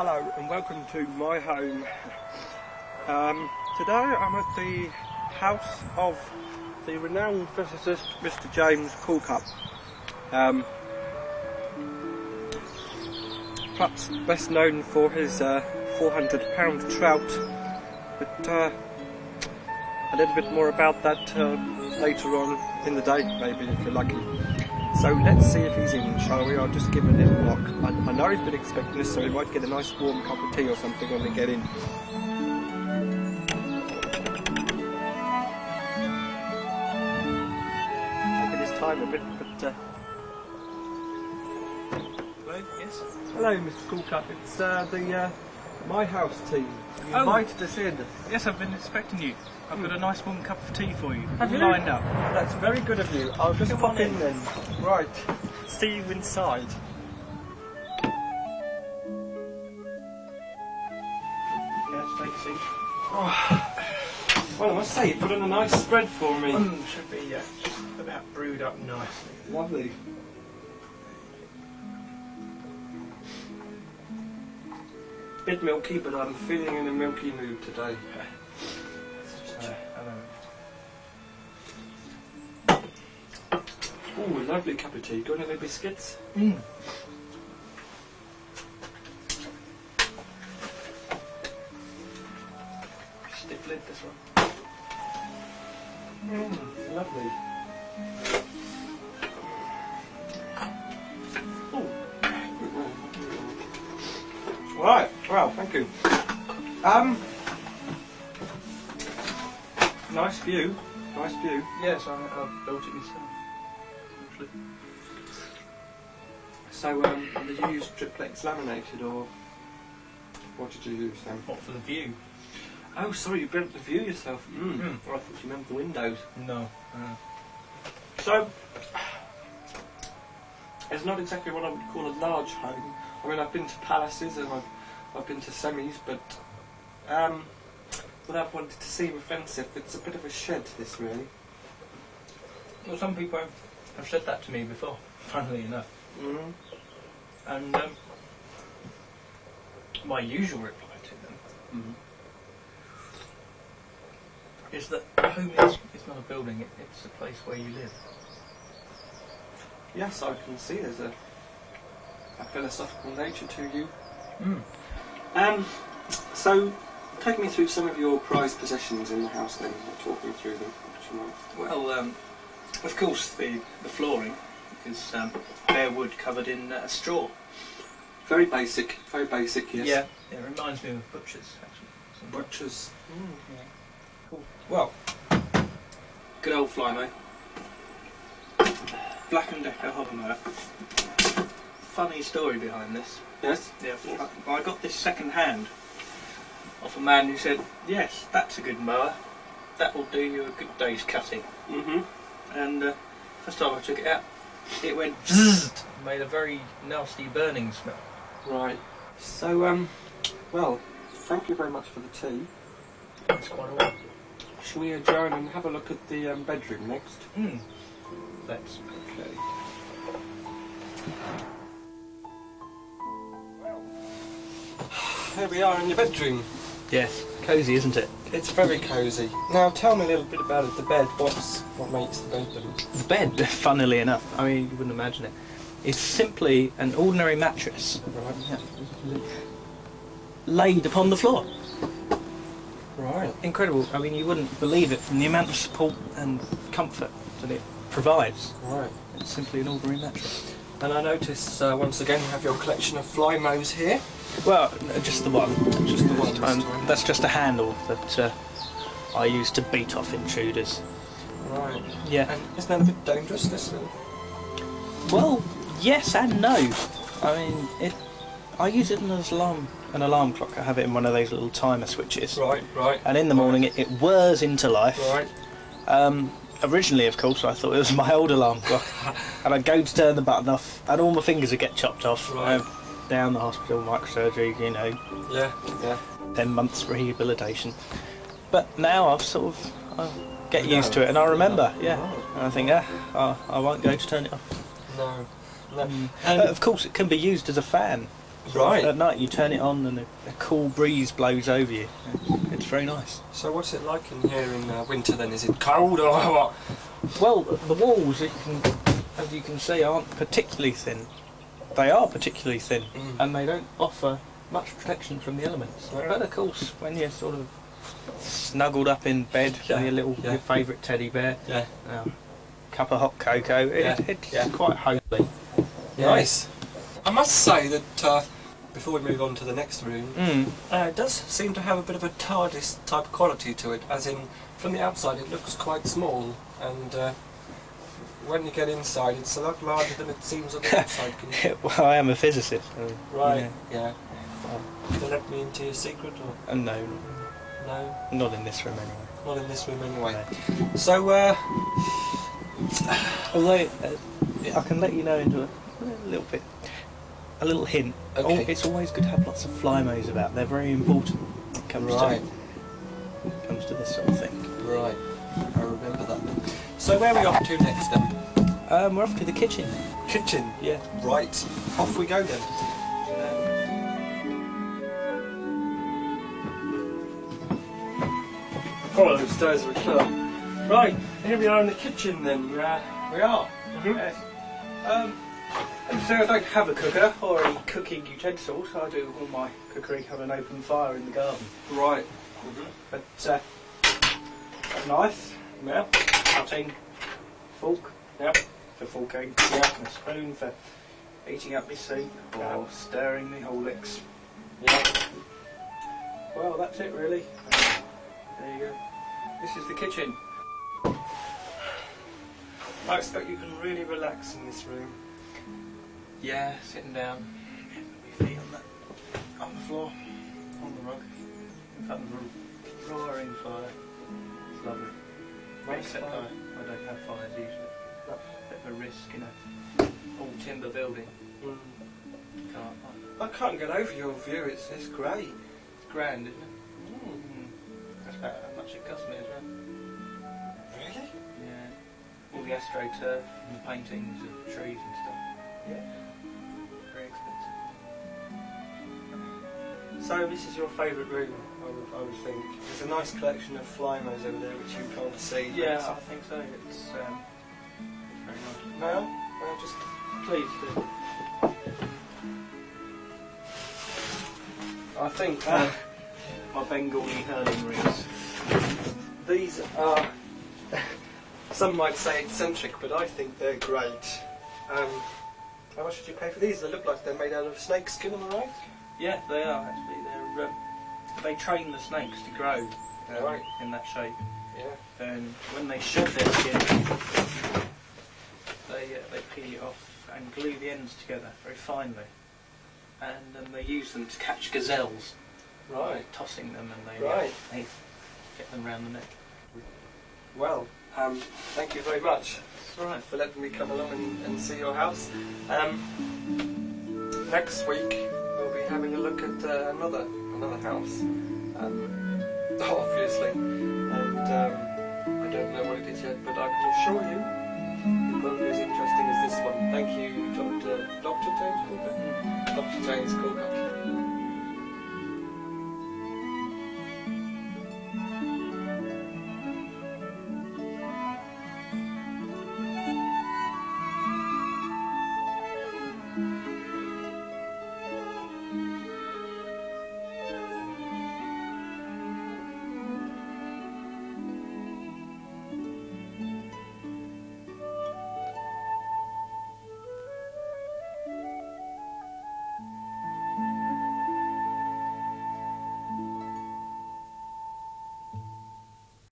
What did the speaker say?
Hello and welcome to my home. Today I'm at the house of the renowned physicist Mr. James Coolcup. Perhaps best known for his 400-pound trout, but a little bit more about that later on in the day, maybe, if you're lucky. So let's see if he's in, shall we? I'll just give him a little knock. I know he's been expecting this, so he might get a nice warm cup of tea or something when we get in. Taking his time a bit, but... Hello, yes? Hello, Mr. Coolcup. It's the My House team. You invited us in. Yes, I've been expecting you. I've got a nice warm cup of tea for you. Have you? Lined up. That's very good of you. I'll just pop in then. Right. See you inside. Yes, take a seat. Oh. Well, I must say, you put on a nice spread for me. Should be just about brewed up nicely. Lovely. Bit milky, but I'm feeling in a milky mood today. Ooh, a lovely cup of tea. Got any biscuits? Stiff lid, this one. Lovely. Ooh. Right, well, thank you. Nice view. Nice view. Yes, I built it myself. So, did you use triplex laminated, or what did you use then? What, for the view? Oh, sorry, you built the view yourself. Well, I thought you meant the windows. No. So, it's not exactly what I would call a large home. I mean, I've been to palaces and I've been to semis, but without wanting to seem offensive, it's a bit of a shed, this really. Well, some people have said that to me before, funnily enough. And my usual reply to them is that home is not a building, it's a place where you live. Yes, I can see there's a philosophical nature to you. So, take me through some of your prized possessions in the house then, or talk me through them, if you mind. Well, of course the flooring is bare wood covered in straw. Very basic, yes. Yeah, it reminds me of butchers, actually. Butchers. Yeah. Cool. Well, good old Flymo. Black & Decker hover mower. Funny story behind this. Yes? Yeah, I got this second hand off a man who said, yes, that's a good mower. That will do you a good day's cutting. And first time I took it out, it went zzzt, made a very nasty burning smell. Right. So, well, thank you very much for the tea. That's quite alright. Shall we adjourn and have a look at the bedroom next? Let's. Okay. Well, here we are in your bedroom. Yes, cosy, isn't it? It's very cosy. Now, tell me a little bit about it. The bed. What makes the bed? The bed, funnily enough, I mean, you wouldn't imagine it. It's simply an ordinary mattress laid upon the floor. Right. Incredible. I mean, you wouldn't believe it from the amount of support and comfort that it provides. Right. It's simply an ordinary mattress. And I notice once again you have your collection of Flymos here. Well, just the one. Just the one this time. That's just a handle that I use to beat off intruders. Right. Yeah. And isn't that a bit dangerous, this? Well, yes and no. I mean, I use it as an alarm clock. I have it in one of those little timer switches. Right. And in the morning it whirs into life. Right. Originally, of course, I thought it was my old alarm clock, and I'd go to turn the button off, and all my fingers would get chopped off. Right. Down the hospital, microsurgery, you know. Yeah. 10 months rehabilitation. But now I get used to it, and I remember, and I think, I won't go to turn it off. No. And of course, it can be used as a fan. Right. At night you turn it on and a cool breeze blows over you. It's very nice. So what's it like in here in winter then? Is it cold or what? Well, the walls, as you can see, aren't particularly thin. They are particularly thin, and they don't offer much protection from the elements. Right. But of course, when you're sort of snuggled up in bed with your favourite teddy bear, cup of hot cocoa, it's quite homely. Nice. I must say that before we move on to the next room, it does seem to have a bit of a TARDIS type quality to it, as in from the outside it looks quite small, and when you get inside it's a lot larger than it seems on the outside. Well, I am a physicist. So, right, Can you let me into your secret? Or? No. No? Not in this room anyway. Not in this room anyway. No. So, although I can let you know into a little hint. Okay. It's always good to have lots of fly-mows about. They're very important when it comes to this sort of thing. Right. I remember that. So where are we off to next then? We're off to the kitchen. Kitchen? Yeah. Right. Off we go then. Follow those stairs we can. Right, here we are in the kitchen then. We are. Yes. So I don't have a cooker or any cooking utensils. I do all my cookery on an open fire in the garden. Right. But a knife, cutting, fork, for forking, and a spoon for heating up my soup or stirring my Horlicks. Well, that's it really. There you go. This is the kitchen. I expect you can really relax in this room. Yeah, sitting down, my feet on the floor, on the rug, in front of a roaring fire. It's lovely. Except I don't have fires usually. Bit of a risk in a all timber building. I can't get over your view. It's great. It's grand, isn't it? That's about how much it cost me as well. Really? Yeah. All the astroturf and the paintings of trees and stuff. Yeah. Very expensive. So this is your favourite room, I would think. There's a nice collection of fly-mows over there which you can't see. Yeah, I think so. It's very nice. No? Just Please do. I think My Bengali hurling rings. these are, some might say eccentric, but I think they're great. How much did you pay for these? They look like they're made out of snake skin, am I right? Yeah, they are actually. They train the snakes to grow in that shape. Yeah. And when they shed their skin, they peel it off and glue the ends together very finely. And then they use them to catch gazelles. Right. Tossing them and they get them round the neck. Well, thank you very much. That's all right. For letting me come along and see your house. Next week we'll be having a look at another house, obviously, and I don't know what it is yet, but I can assure you it won't be as interesting as this one. Thank you, Dr. James Coulter. Dr. James Coulter.